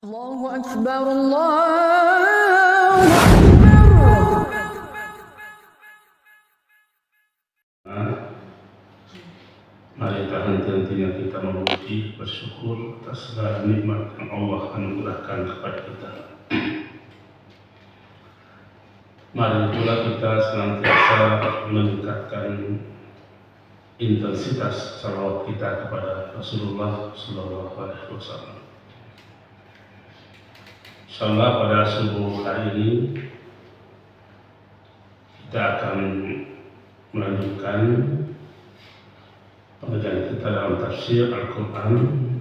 Allahu Akbar, Allahu Akbar. Mari henti-hentinya kita memuji, bersyukur atas segala nikmat yang Allah anugerahkan kepada kita. Mari pula kita senantiasa meningkatkan intensitas salawat kita kepada Rasulullah Sallallahu Alaihi Wasallam. Insyaallah pada subuh hari ini kita akan melanjutkan pengajian kita dalam tafsir Al-Quran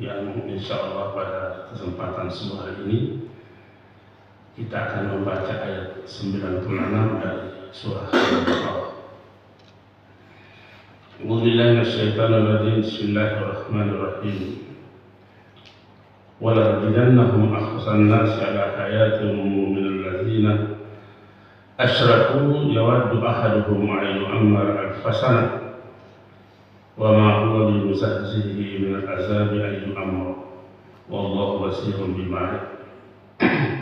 yang insyaallah pada kesempatan subuh hari ini kita akan membaca ayat 96 dari surah Al-Baqarah. A'udzubillahi minasyaitonir rajim. Bismillahirrahmanirrahim. وَلَنَجْزِيَنَّهُمْ أَحْسَنَ النَّاسِ عَلَى حَيَاةٍ مِنَ الَّذِينَ أَشْرَكُوا يَوَدُّ أَحَدُهُمْ أَن يُعَمَّرَ أَلْفَ سَنَةٍ وَمَا هُوَ بِمُزَحْزِحِهِ مِنَ الْعَذَابِ أَن يُعَمَّرَ وَاللَّهُ بَصِيرٌ بِمَا يَعْمَلُونَ.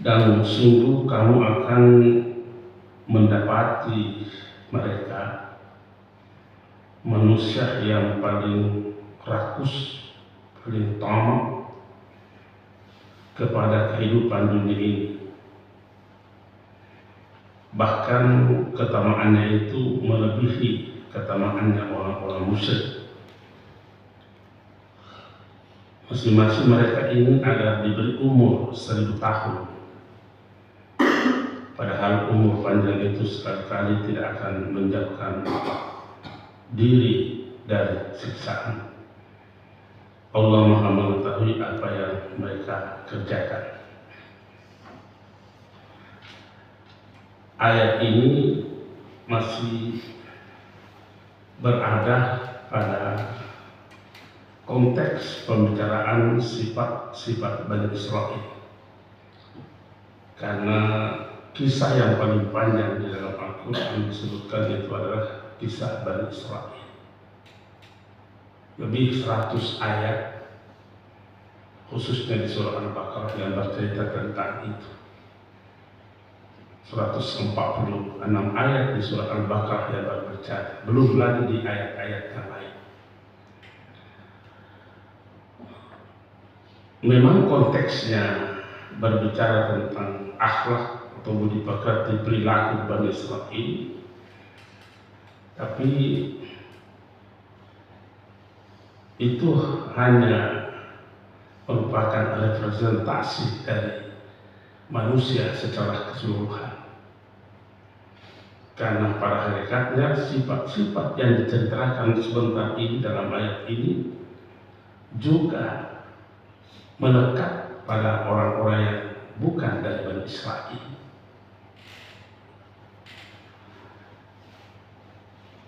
Dan sungguh kamu akan mendapati mereka manusia yang paling rakus, paling tamak kepada kehidupan dunia ini. Bahkan ketamaannya itu melebihi ketamaannya orang-orang musyrik. Masing-masing mereka ingin agar diberi umur 1000 tahun. Padahal umur panjang itu sekali-kali tidak akan menjauhkan diri dari siksaan. Allah Maha mengetahui apa yang mereka kerjakan. Ayat ini masih berada pada konteks pembicaraan sifat-sifat Bani Israil. Karena kisah yang paling panjang di dalam Al-Quran disebutkan itu adalah kisah Bani Israil. Lebih 100 ayat khususnya di surah Al-Baqarah yang bercerita tentang itu. 146 ayat di surah Al-Baqarah yang berbicara, belum lagi di ayat-ayat yang lain. Memang konteksnya berbicara tentang akhlak atau budi pekerti perilaku Bani Israil, tapi itu hanya merupakan representasi dari manusia secara keseluruhan. Karena pada hakikatnya sifat-sifat yang diceritakan sebentar ini dalam ayat ini juga melekat pada orang-orang yang bukan dari Bani Israil.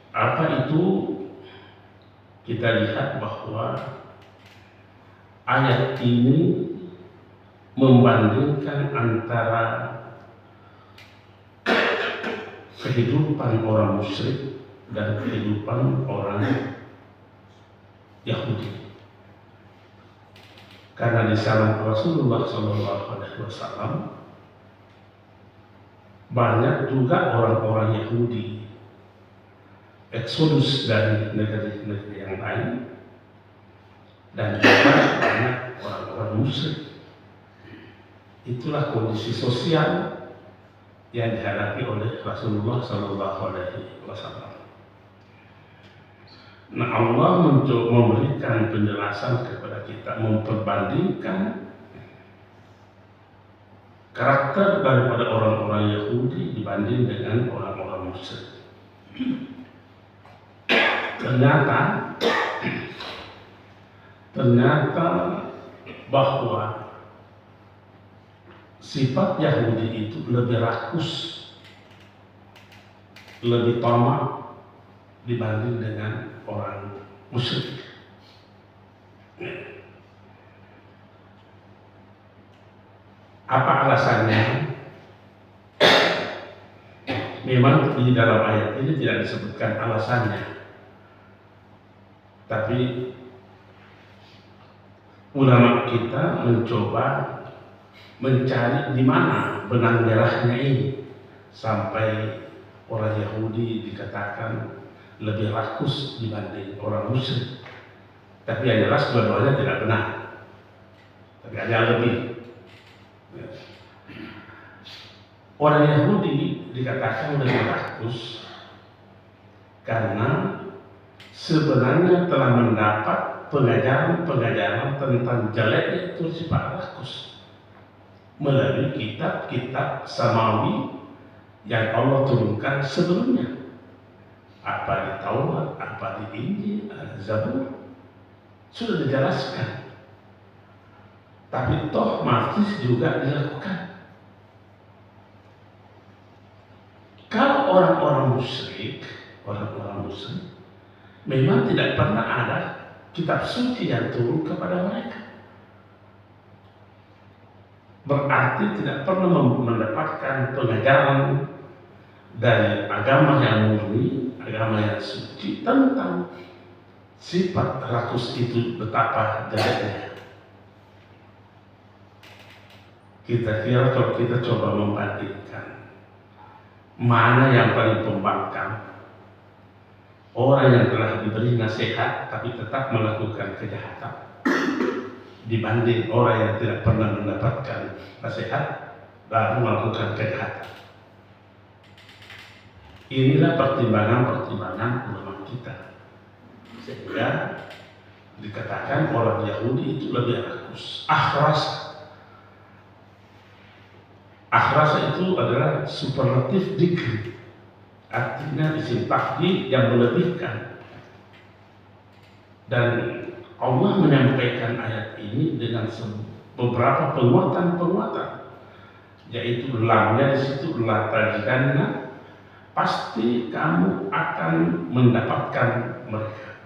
Apa itu? Kita lihat bahwa ayat ini membandingkan antara kehidupan orang musyrik dan kehidupan orang Yahudi. Karena di zaman Rasulullah SAW banyak juga orang-orang Yahudi eksodus dari negeri-negeri yang lain, dan juga banyak orang-orang musyrik. Itulah kondisi sosial yang dihadapi oleh Rasulullah SAW. Nah, Allah memberikan penjelasan kepada kita, memperbandingkan karakter daripada orang-orang Yahudi dibanding dengan orang-orang musyrik. Ternyata bahwa sifat Yahudi itu lebih rakus, lebih tamak dibanding dengan orang musyrik. Apa alasannya? Memang di dalam ayat ini tidak disebutkan alasannya, tapi ulama kita mencoba mencari di mana benang merahnya ini sampai orang Yahudi dikatakan lebih rakus dibanding orang musyrik. Tapi yang jelas dua-duanya tidak benar. Tapi ada yang lebih. Orang Yahudi dikatakan lebih rakus karena sebenarnya telah mendapat pengajaran-pengajaran tentang jeleknya itu sifat rakus melalui kitab-kitab samawi yang Allah turunkan sebelumnya, apa di Taurat, apa di Injil, Zabur, sudah dijelaskan. Tapi toh masih juga dilakukan. Kalau orang-orang musyrik memang tidak pernah ada kitab suci yang turun kepada mereka. Berarti tidak pernah mendapatkan pengajaran dari agama yang murni, agama yang suci tentang sifat rakus itu betapa jeleknya. Kita kira kalau kita coba membandingkan mana yang paling pembangkang, orang yang telah diberi nasihat tapi tetap melakukan kejahatan dibanding orang yang tidak pernah mendapatkan nasihat lalu melakukan kejahatan. Inilah pertimbangan-pertimbangan ulama kita, sehingga dikatakan orang Yahudi itu lebih rakus. Akhrasa itu adalah superlatif dikri, artinya isim tafdil yang melebihkan. Dan Allah menyampaikan ayat ini dengan beberapa penguatan, yaitu lamnya di situ la tajidanna, pasti kamu akan mendapatkan mereka.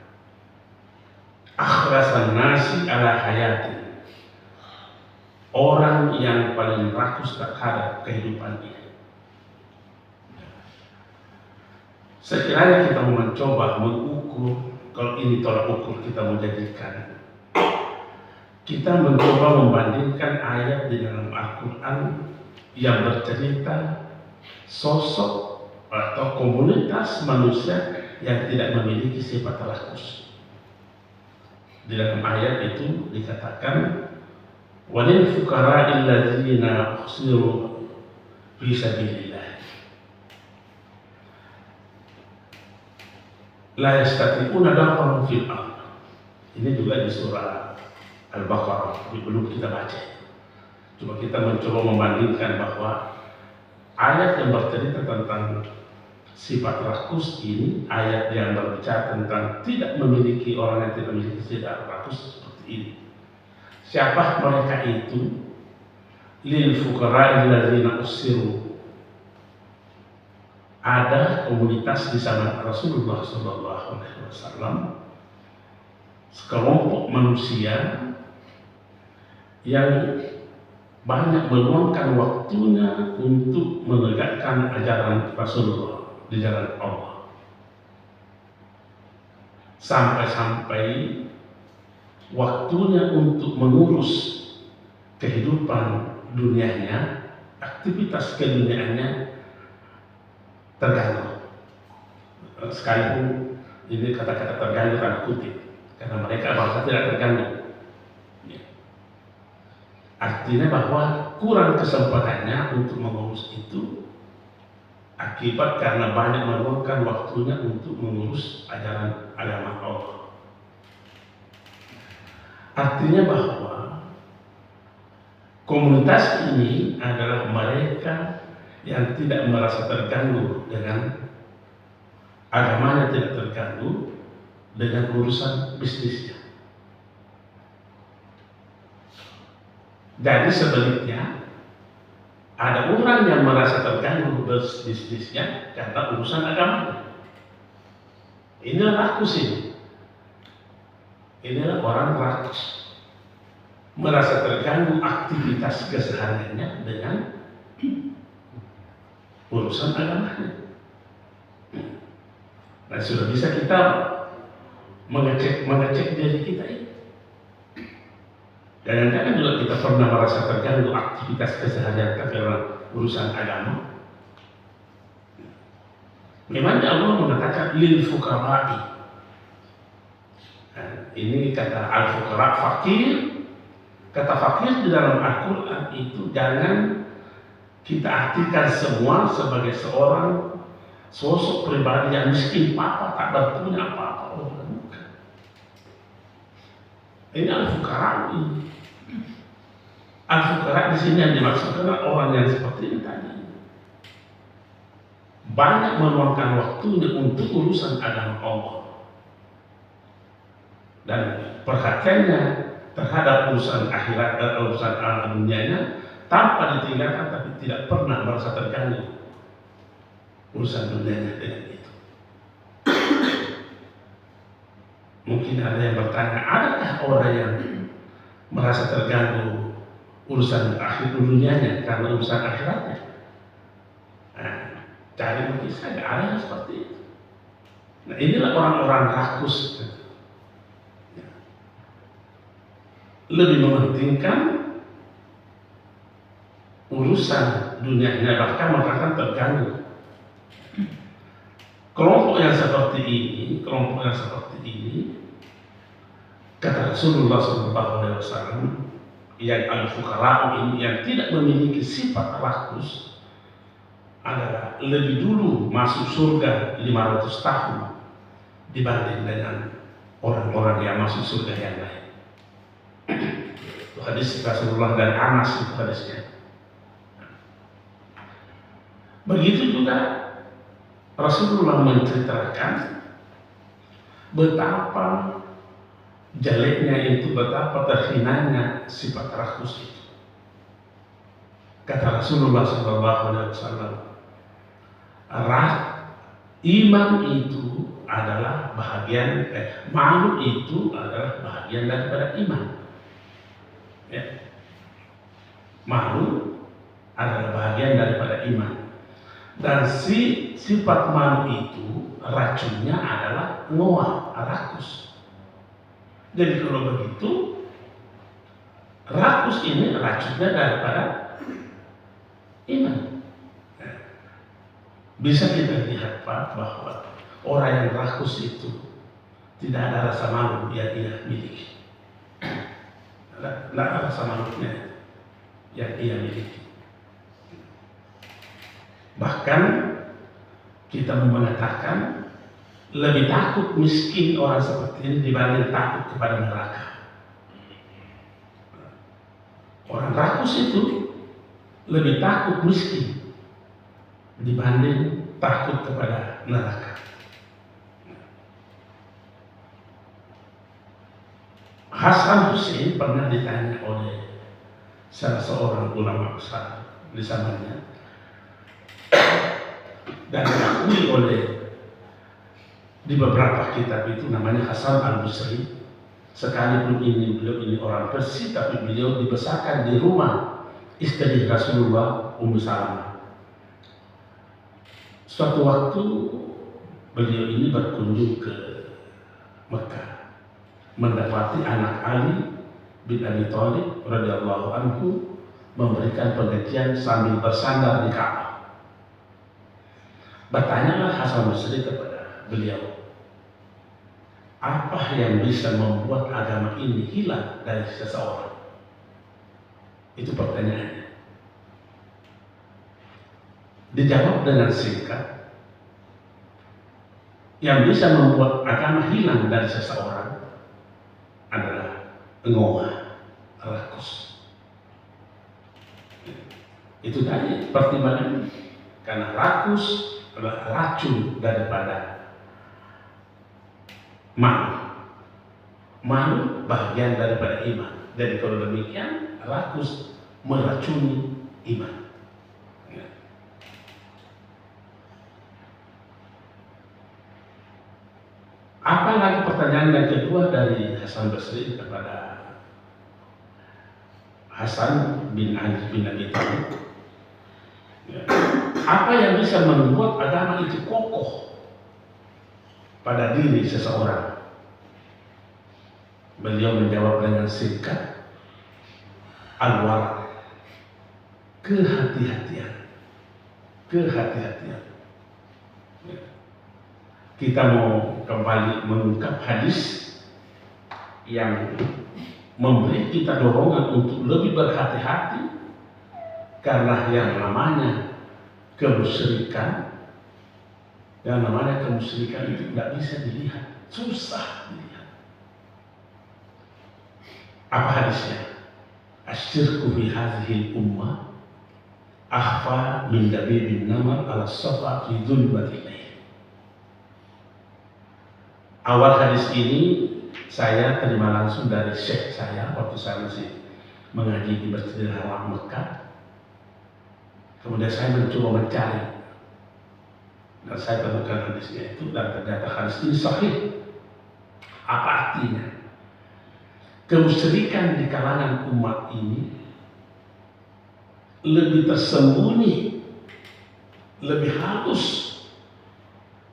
Akhrasan nasi ala hayati, orang yang paling rakus terhadap kehidupan ini. Sekiranya kita mencoba mengukur, kalau ini tolak ukur kita menjadikan, kita mencoba membandingkan ayat di dalam Al-Quran yang bercerita sosok atau komunitas manusia yang tidak memiliki sifat rakus. Di dalam ayat itu dikatakan walil fuqara'il ladzina uhsiru fi sabilillah la yastati'una darban fil ardh. Ini juga di surah Al-Baqarah, belum kita baca. Cuma kita mencoba membandingkan bahwa ayat yang bercerita tentang sifat rakus ini, ayat yang berbicara tentang tidak memiliki, orang yang tidak memiliki sifat rakus seperti ini. Siapa mereka itu? Lil fuqara'il ladzina usiru. Ada komunitas di zaman Rasulullah SAW, sekelompok manusia yang banyak meluangkan waktunya untuk menegakkan ajaran Rasulullah di jalan Allah, sampai-sampai waktunya untuk mengurus kehidupan dunianya, aktivitas keduniaannya terganggu. Sekalipun ini kata-kata terganggu tanda kutip, karena mereka bangsa tidak terganggu. Artinya bahwa kurang kesempatannya untuk mengurus itu akibat karena banyak meluangkan waktunya untuk mengurus ajaran agama Allah. Artinya bahwa komunitas ini adalah mereka yang tidak merasa terganggu dengan agamanya, tidak terganggu dengan urusan bisnisnya. Jadi sebaliknya, ada orang yang merasa terganggu bisnisnya karena urusan agamanya. Inilah rakus ini. Inilah orang rakus, merasa terganggu aktivitas kesehariannya dengan urusan agamanya. Nah, sudah bisa kita mengecek diri kita ini. Jangan-jangan juga kita pernah merasa terganggu aktivitas keseharian karena urusan agama. Memangnya Allah mengatakan lil fuqara'i. Nah, ini kata al-fuqara, fakir. Kata fakir di dalam Al-Quran itu jangan kita artikan semua sebagai seorang sosok pribadi yang miskin papa, tak berpunya apa-apa. Bukan. Ini al-fuqara ini. Al-fuqara di sini yang dimaksudkan orang yang seperti ini tadi. Banyak meluangkan waktunya untuk urusan agama Allah. Dan perhatiannya terhadap urusan akhirat dan urusan alam dunianya tanpa ditinggalkan, tapi tidak pernah merasa terganggu urusan dunianya dengan itu. Mungkin ada yang bertanya, adakah orang yang merasa terganggu urusan akhir dunianya karena urusan akhiratnya? Nah, cari mungkin saja ada yang seperti itu. Nah, inilah orang-orang rakus. Lebih mementingkan urusan dunianya, bahkan mereka terganggu. Kelompok yang seperti ini, kata Rasulullah SAW, yang al-fuqara ini yang tidak memiliki sifat rakus adalah lebih dulu masuk surga 500 tahun dibanding dengan orang-orang yang masuk surga yang lain. Itu hadis Rasulullah dan Anas itu hadisnya. Begitu juga Rasulullah menceritakan betapa jeleknya itu, betapa terhinanya sifat rakus itu. Kata Rasulullah SAW, iman itu adalah bahagian, malu itu adalah bahagian daripada iman. Ya. Malu adalah bahagian daripada iman. Dan sifat malu itu racunnya adalah ngoa, rakus. Jadi kalau begitu, rakus ini racunnya daripada iman. Bisa kita lihat Pak, bahwa orang yang rakus itu tidak ada rasa malu yang ia miliki. Tidak ada rasa malunya yang ia miliki. Bahkan kita mengatakan lebih takut miskin orang seperti ini dibanding takut kepada neraka. Orang rakus itu lebih takut miskin dibanding takut kepada neraka. Hasan Hussein pernah ditanya oleh salah seorang ulama besar di zamannya dan diakui oleh di beberapa kitab itu, namanya Hasan al-Basri. Sekalipun beliau ini orang Persia, tapi beliau dibesarkan di rumah istri Rasulullah Ummu Salamah. Suatu waktu beliau ini berkunjung ke Mekah, mendapati anak Ali bin Abi Thalib radhiyallahu anhu memberikan pengajian sambil bersandar di Ka'bah. Bertanyalah Hasan Basri kepada beliau, apa yang bisa membuat agama ini hilang dari seseorang? Itu pertanyaannya. Dijawab dengan singkat, yang bisa membuat agama hilang dari seseorang adalah ngoa, rakus. Itu tadi pertimbangan, karena rakus adalah racun daripada malu. Malu bagian daripada iman. Jadi kalau demikian, rakus meracuni iman. Apa lagi pertanyaan yang kedua dari Hasan Basri kepada Hasan bin Ali bin Abi Thalib? Apa yang bisa membuat agama itu kokoh pada diri seseorang? Beliau menjawab dengan singkat, Al-wara, kehati-hatian. Kita mau kembali mengungkap hadis yang memberi kita dorongan untuk lebih berhati-hati, karena yang namanya kemusyrikan itu tidak bisa dilihat, susah dilihat. Apa hadisnya? Asyirku fi hadhihi ummah akhfa min dabibin namar ala safa fi dhulmatil lail. Awal hadis ini saya terima langsung dari syekh saya waktu saya masih mengaji di Masjidil Haram Mekah. Kemudian saya mencoba mencari, dan saya temukan hadisnya itu, dan ternyata hadis ini sahih. Apa artinya? Kemusyrikan di kalangan umat ini lebih tersembunyi, lebih halus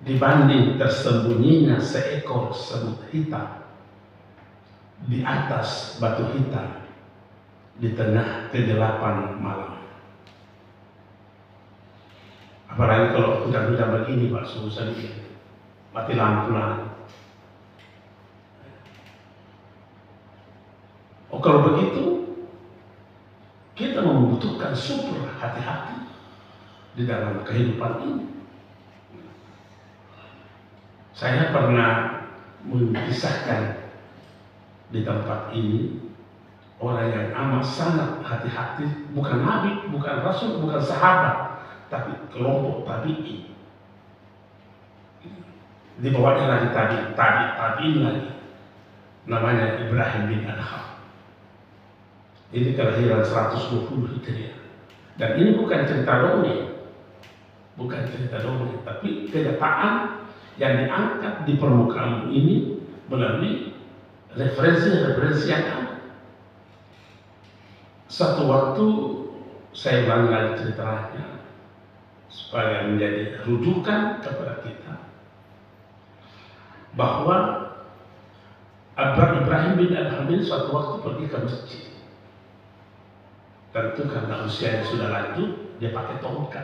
dibanding tersembunyinya seekor semut hitam di atas batu hitam di tengah kegelapan malam. Apalagi kalau hujan-hujan begini, Pak, susah dia mati lampu lagi. Oh, kalau begitu kita membutuhkan super hati-hati di dalam kehidupan ini. Saya pernah mengisahkan di tempat ini orang yang amat sangat hati-hati, bukan nabi, bukan rasul, bukan sahabat, tapi kelompok tabi'in. Di bawahnya lagi tabi'in lagi, namanya Ibrahim bin Adham. Ini kelahiran 120 Hijriah. Dan ini bukan cerita dongeng, tapi kenyataan yang diangkat di permukaan ini melalui referensi yang ada. Satu waktu saya ulangi lagi ceritanya supaya menjadi rujukan kepada kita bahwa Ibrahim bin Adham suatu waktu pergi ke masjid. Tentu karena usianya sudah lanjut, dia pakai tongkat.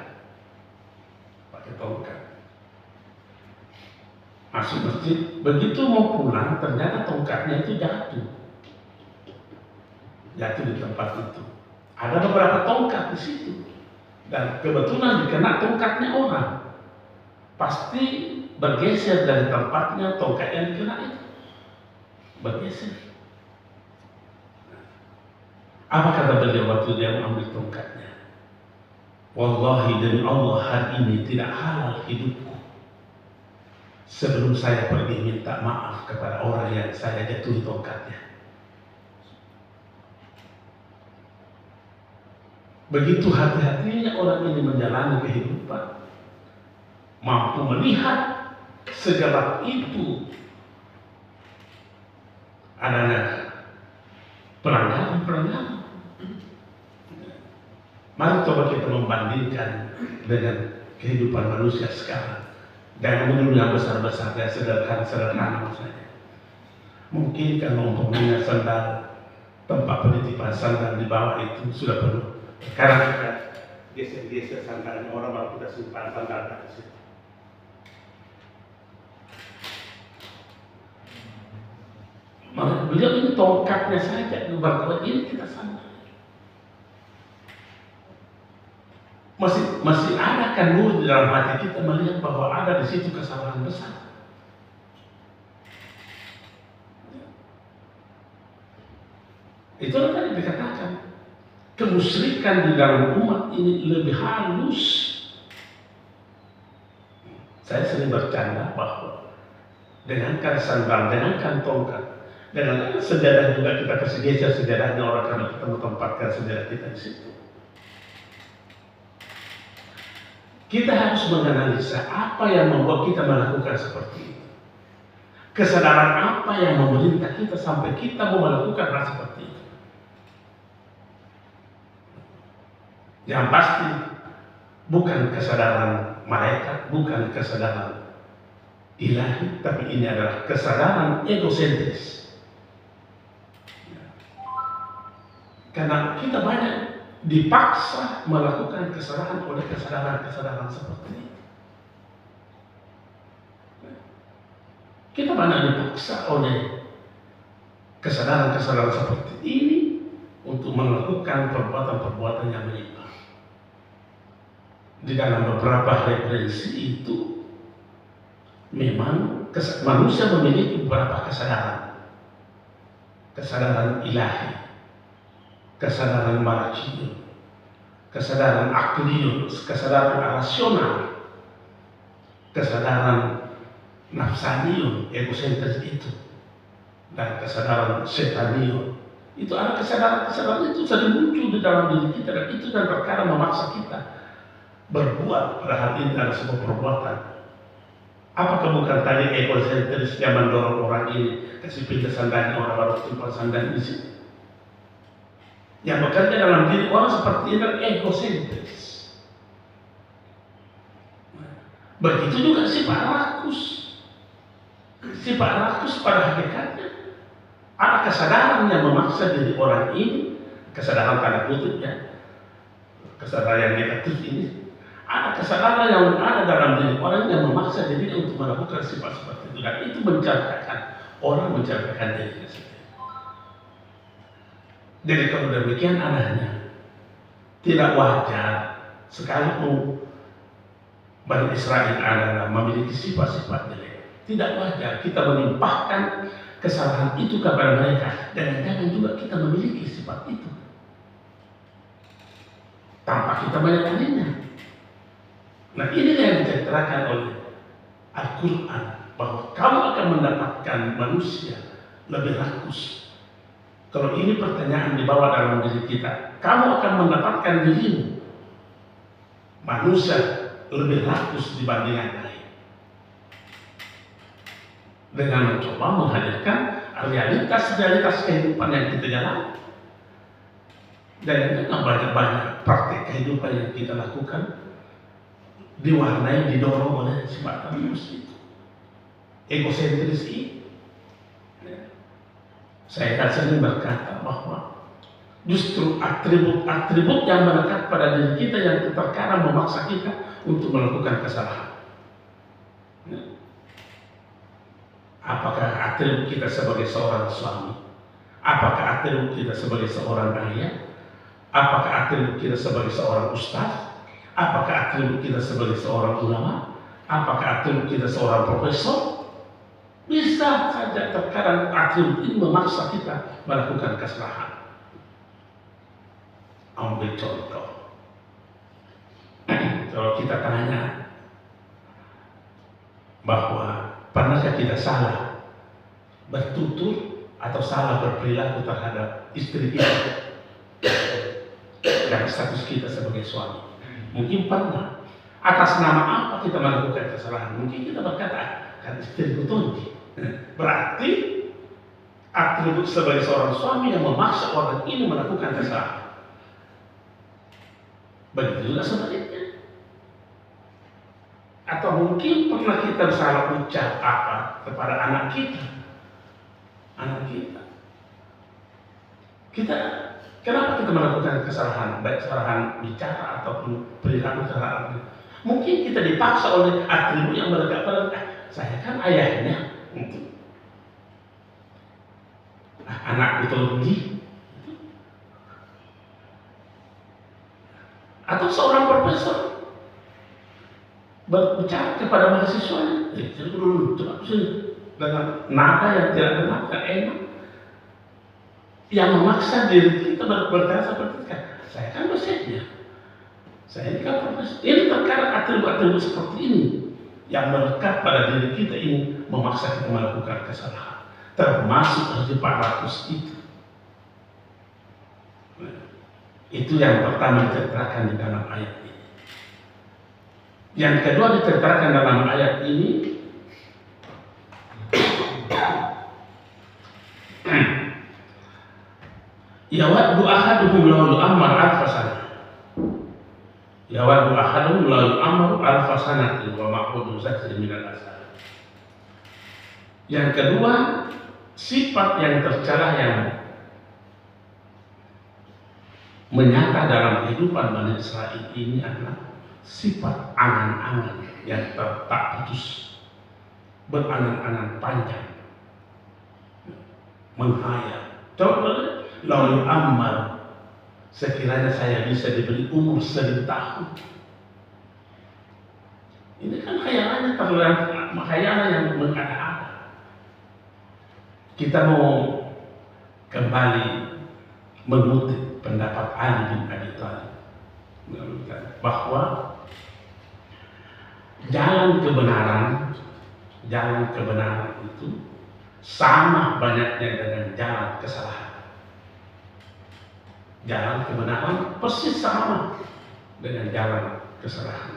Masuk masjid, begitu mau pulang, ternyata tongkatnya itu jatuh di tempat itu. Ada beberapa tongkat di situ, dan kebetulan dikena tongkatnya orang, pasti bergeser dari tempatnya tongkat yang dikena itu, bergeser. Apa kata beliau waktu dia mengambil tongkatnya? Wallahi demi Allah, hari ini tidak halal hidupku sebelum saya pergi minta maaf kepada orang yang saya jatuhi tongkatnya. Begitu hati-hatinya orang ini menjalani kehidupan, mampu melihat segelap itu adanya pelanggaran. Mari coba kita membandingkan dengan kehidupan manusia sekarang. Jangan menurut yang besar-besar dan sederhana saja. Mungkin kalau umpamanya sandal, tempat penitipan sandal di bawah itu sudah penuh. Sekarang kita geser-geser sandalnya orang, baru kita simpan sandal di situ. Beliau ini tongkatnya saja, bukan ini kita sandal. Masih ada kan nur di dalam hati kita melihat bahwa ada di situ kesalahan besar. Itulah tadi dikatakan kemusyrikan di dalam umat ini lebih halus. Saya sering bercanda bahwa dengankan sandal, dengankan tongkat, dengan sejarah juga kita kesegeser sejarahnya orang, karena kita menempatkan sejarah kita di situ. Kita harus menganalisa apa yang membuat kita melakukan seperti itu. Kesadaran apa yang memerintah kita sampai kita mau melakukan hal seperti itu. Yang pasti bukan kesadaran malaikat, bukan kesadaran ilahi, tapi ini adalah kesadaran egosentris. Karena kita banyak dipaksa melakukan kesalahan oleh kesadaran-kesadaran seperti itu. Kita banyak dipaksa oleh kesadaran-kesadaran seperti ini untuk melakukan perbuatan-perbuatan yang menyimpang. Di dalam beberapa referensi itu memang manusia memiliki beberapa kesadaran. Kesadaran ilahi, kesadaran malakiyun, kesadaran akliyun, kesadaran rasional, kesadaran nafsaniyun, egosentris itu, dan kesadaran setaniyun. Itu ada kesadaran-kesadaran itu sering muncul di dalam diri kita, dan itu yang terkadang memaksa kita berbuat, padahal ini adalah sebuah perbuatan. Apakah bukan tadi egosentris yang mendorong orang ini kasih pindah sandalnya, orang baru simpan sandal di sini? Yang bekerja dalam diri orang seperti ini adalah egosentris. Begitu juga sifat rakus. Sifat rakus pada hakikatnya ada kesadaran yang memaksa diri orang ini, kesadaran tanda kutip ya, kesadaran yang negatif ini. Ada kesadaran yang ada dalam diri orang yang memaksa diri untuk melakukan sifat seperti itu, dan itu mencelakakan orang, mencelakakan dirinya sendiri. Jadi kalau demikian adanya, tidak wajar sekalipun Bani Israel adalah memiliki sifat-sifat jelek. Tidak wajar kita melimpahkan kesalahan itu kepada mereka, dan jangan juga kita memiliki sifat itu tanpa kita menyadarinya. Nah, ini yang diterangkan oleh Al-Quran, bahwa kamu akan mendapatkan manusia lebih rakus. Kalau ini pertanyaan dibawa dalam diri kita, kamu akan mendapatkan dirimu manusia lebih rakus dibanding yang lain, dengan mencoba menghadirkan realitas kehidupan yang kita jalani. Dan dengan banyak-banyak praktek kehidupan yang kita lakukan diwarnai, didorong oleh sifat manusia itu, egosentris ini. Saya kan sering berkata bahwa justru atribut-atribut yang melekat pada diri kita yang terkadang memaksa kita untuk melakukan kesalahan. Apakah atribut kita sebagai seorang suami? Apakah atribut kita sebagai seorang ayah? Apakah atribut kita sebagai seorang ustaz? Apakah atribut kita sebagai seorang ulama? Apakah atribut kita seorang profesor? Bisa saja terkadang atribut ini memaksa kita melakukan kesalahan. Ambil contoh. Kalau kita tanya bahwa pernahkah kita salah bertutur atau salah berperilaku terhadap istri kita dan status kita sebagai suami? Mungkin pernah. Atas nama apa kita melakukan kesalahan? Mungkin kita berkata, kan istriku tonji. Berarti atribut sebagai seorang suami yang memaksa orang ini melakukan kesalahan. Begitu juga sebaliknya. Atau mungkin pernah kita salah ucap apa kepada anak kita. Kenapa kita melakukan kesalahan, baik kesalahan bicara ataupun perilaku terhadap kita? Mungkin kita dipaksa oleh atribut yang melekat pada saya kan ayahnya, anakku tinggi, atau seorang profesor berbicara kepada mahasiswanya, jadi dulu coba sini dengan nada yang tidak benar, tidak enak, yang memaksa diri kita berkata seperti itu. Saya kan dosennya, saya ini kan profesor. Ini terkadang atribut-atribut seperti ini yang melekat pada diri kita ini memaksa kita melakukan kesalahan, termasuk sifat rakus itu. Itu yang pertama diterangkan di dalam ayat ini. Yang kedua diterangkan dalam ayat ini, yawaddu ahaduhum law yu'ammar alfa sanah. Yawaddu ahaduhum law yu'ammar alfa sanatin wa ma'udhu zakri minal asal. Yang kedua, sifat yang tercela yang menyata dalam kehidupan Bani Israel ini adalah sifat angan-angan yang tak putus, berangan-angan panjang, menghayal. Coba lalu amal, sekiranya saya bisa diberi umur 1000 tahun. Ini kan khayalannya khayalan yang mengada-ada. Kita mau kembali mengutip pendapat Ali bin Abi Thalib bahwa jalan kebenaran itu sama banyaknya dengan jalan kesalahan. Jalan kebenaran persis sama dengan jalan kesalahan.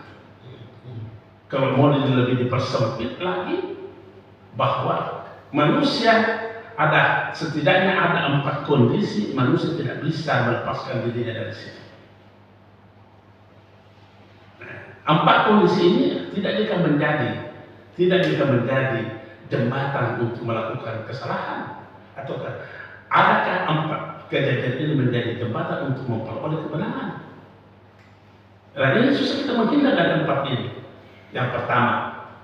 Kalau mau lebih dipersempit lagi, bahwa manusia setidaknya ada 4 kondisi manusia tidak bisa melepaskan dirinya dari situ. 4 kondisi ini tidak jika menjadi jembatan untuk melakukan kesalahan, ataukah adakah 4 kejadian ini menjadi jembatan untuk memperoleh kebenaran? Nah, ini susah kita menghindar dari 4 ini. Yang pertama,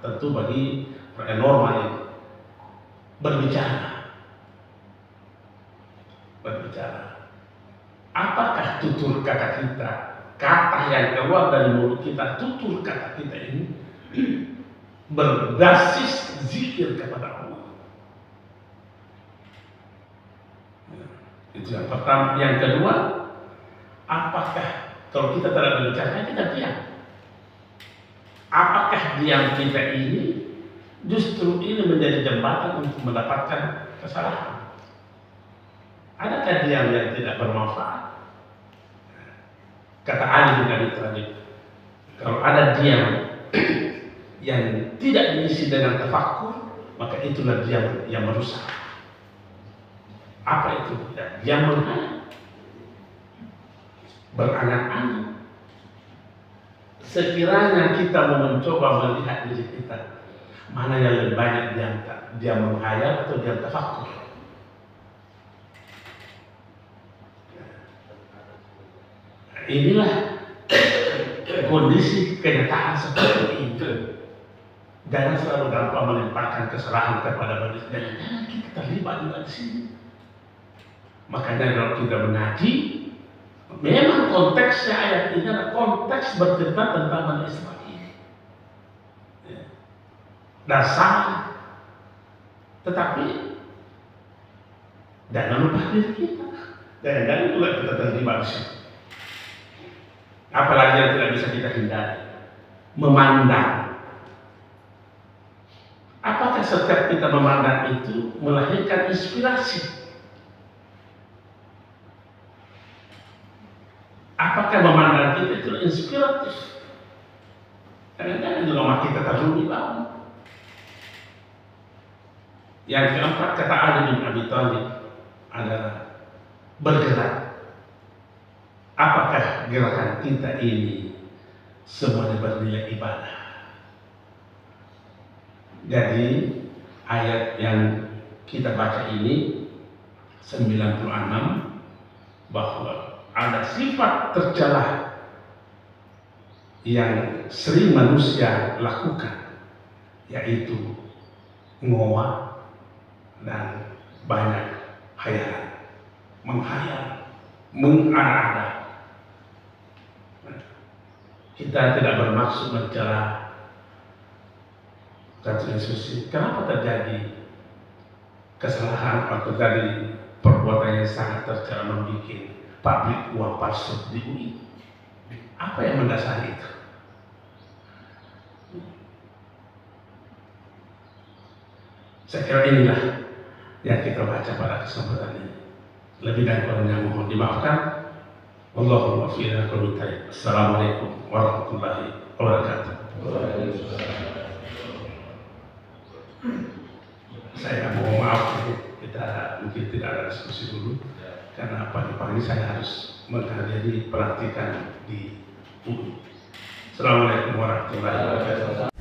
tentu bagi orang normal ini, berbicara. Apakah tutur kata kita, kata yang keluar dari mulut kita, tutur kata kita ini berbasis zikir kepada Allah? Itu yang pertama. Yang kedua, apakah kalau kita tidak berbicara, kita diam? Apakah diam kita ini justru ini menjadi jembatan untuk mendapatkan kesalahan? Adakah diam yang tidak bermanfaat? Kata Ali bin Abi Thalib, kalau ada diam yang tidak diisi dengan tafakkur, maka itulah diam yang merusak. Apa itu? Diam berangan-angan. Sekiranya kita mau mencoba melihat diri kita, mana yang lebih banyak diam menghayal atau diam tafakkur? Inilah kondisi kenyataan seperti itu. Jangan selalu gampang melemparkan kesalahan kepada manusia. Jangan kita terlibat juga di sini. Makanya kalau kita mengaji, memang konteksnya ayat ini adalah konteks bercerita tentang Bani Israel. Dasar. Tetapi jangan lupa diri kita. Jangan juga kita terlibat di sini. Apalagi yang tidak bisa kita hindari, memandang. Apakah setiap kita memandang itu melahirkan inspirasi? Apakah memandang kita itu inspiratif? Kadang-kadang juga rumah kita terlalu bawah. Yang keempat, kata Ali bin Abi Thalib adalah bergerak. Apakah gerakan kita ini semuanya bernilai ibadah? Jadi ayat yang kita baca ini 96 bahwa ada sifat tercela yang sering manusia lakukan, yaitu ngowa dan banyak khayalan, menghayal, mengada-ada. Kita tidak bermaksud mencela kata Yesus. Kenapa terjadi kesalahan atau terjadi perbuatan yang sangat tercela membuat pabrik uang palsu di UI? Apa yang mendasari itu? Saya kira inilah yang kita baca pada kesempatan ini. Lebih dan kurangnya mohon dimaafkan. Allahumma fi'na kulli. Assalamualaikum warahmatullahi wabarakatuh. Saya mohon maaf, kita mungkin tidak ada diskusi dulu karena pagi-pagi saya harus menghadiri pelantikan di UI. Assalamualaikum warahmatullahi wabarakatuh.